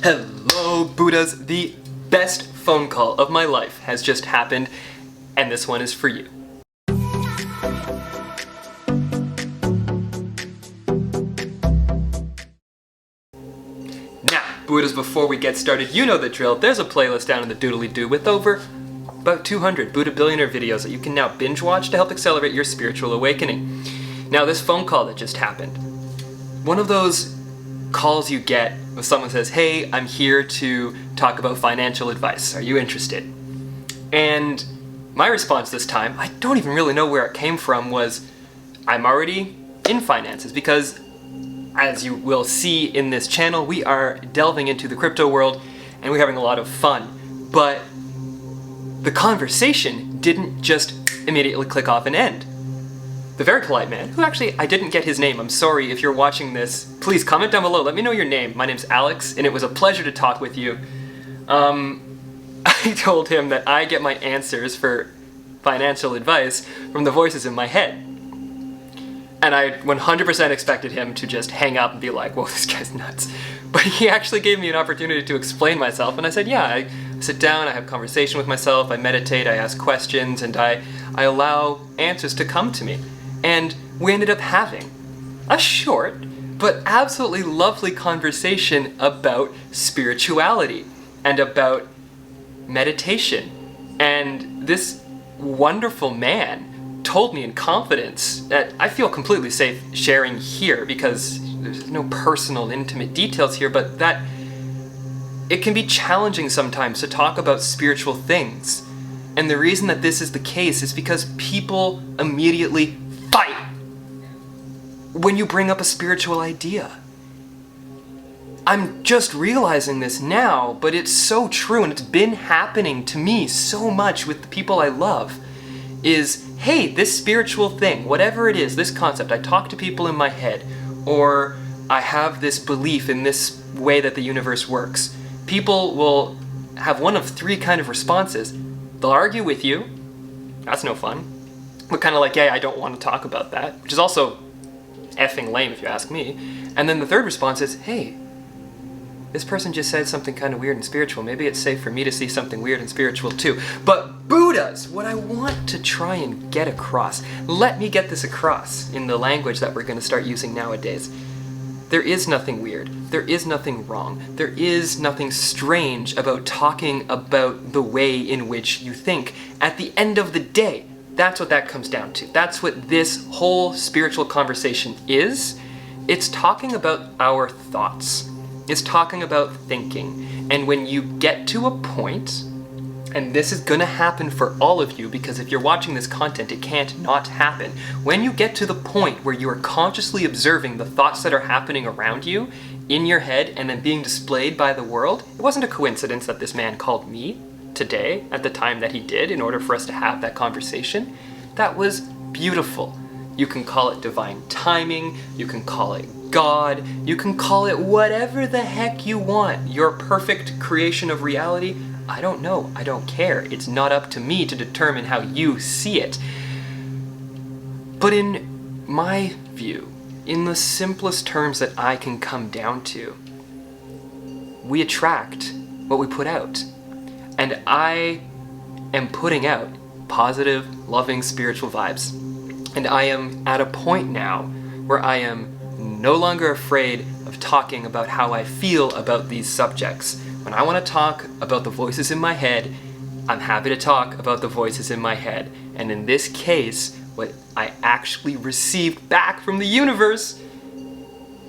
Hello, Buddhas! The best phone call of my life has just happened, and this one is for you. Now, Buddhas, before we get started, you know the drill. There's a playlist down in the doodly-doo with over about 200 Buddha Billionaire videos that you can now binge watch to help accelerate your spiritual awakening. Now, this phone call that just happened, one of those calls you get when someone says, "Hey, I'm here to talk about financial advice. Are you interested?" And my response this time, I don't even really know where it came from, was I'm already in finances, because as you will see in this channel, we are delving into the crypto world and we're having a lot of fun. But the conversation didn't just immediately click off and end. The very polite man, who actually, I didn't get his name, I'm sorry if you're watching this, please comment down below, let me know your name. My name's Alex, and it was a pleasure to talk with you. I told him that I get my answers for financial advice from the voices in my head. And I 100% expected him to just hang up and be like, whoa, this guy's nuts. But he actually gave me an opportunity to explain myself, and I said, yeah, I sit down, I have conversation with myself, I meditate, I ask questions, and I allow answers to come to me. And we ended up having a short but absolutely lovely conversation about spirituality and about meditation. And this wonderful man told me in confidence that I feel completely safe sharing here, because there's no personal, intimate details here, but that it can be challenging sometimes to talk about spiritual things. And the reason that this is the case is because people immediately fight when you bring up a spiritual idea. I'm just realizing this now, but it's so true, and it's been happening to me so much with the people I love, is, hey, this spiritual thing, whatever it is, this concept, I talk to people in my head, or I have this belief in this way that the universe works. People will have one of three kind of responses. They'll argue with you, that's no fun. But kind of like, yeah, I don't want to talk about that, which is also effing lame if you ask me. And then the third response is, hey, this person just said something kind of weird and spiritual. Maybe it's safe for me to see something weird and spiritual too. But Buddhas, what I want to try and get across, let me get this across in the language that we're going to start using nowadays. There is nothing weird. There is nothing wrong. There is nothing strange about talking about the way in which you think. At the end of the day, that's what that comes down to. That's what this whole spiritual conversation is. It's talking about our thoughts. It's talking about thinking. And when you get to a point, and this is gonna happen for all of you, because if you're watching this content, it can't not happen. When you get to the point where you are consciously observing the thoughts that are happening around you, in your head, and then being displayed by the world, it wasn't a coincidence that this man called me today at the time that he did in order for us to have that conversation. That was beautiful. You can call it divine timing, you can call it God, you can call it whatever the heck you want. Your perfect creation of reality, I don't know, I don't care. It's not up to me to determine how you see it. But in my view, in the simplest terms that I can come down to, we attract what we put out. And I am putting out positive, loving, spiritual vibes. And I am at a point now where I am no longer afraid of talking about how I feel about these subjects. When I want to talk about the voices in my head, I'm happy to talk about the voices in my head. And in this case, what I actually received back from the universe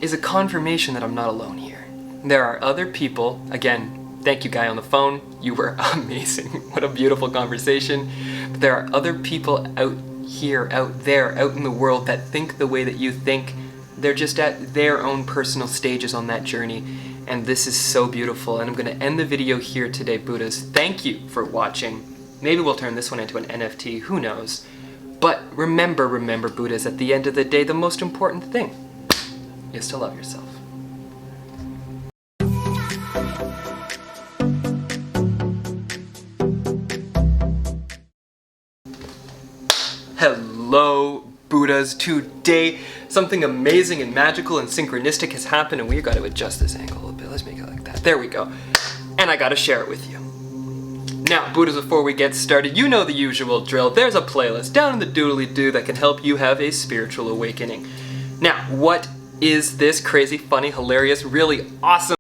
is a confirmation that I'm not alone here. There are other people, again, thank you, guy on the phone. You were amazing. What a beautiful conversation. But there are other people out here, out there, out in the world that think the way that you think. They're just at their own personal stages on that journey. And this is so beautiful. And I'm going to end the video here today, Buddhas. Thank you for watching. Maybe we'll turn this one into an NFT. Who knows? But remember, Buddhas, at the end of the day, the most important thing is to love yourself. Hello, Buddhas. Today, something amazing and magical and synchronistic has happened, and we've got to adjust this angle a little bit. Let's make make it like that. There we go. And I gotta share it with you. Now, Buddhas, before we get started, you know the usual drill. There's a playlist down in the doodly-doo that can help you have a spiritual awakening. Now, what is this crazy, funny, hilarious, really awesome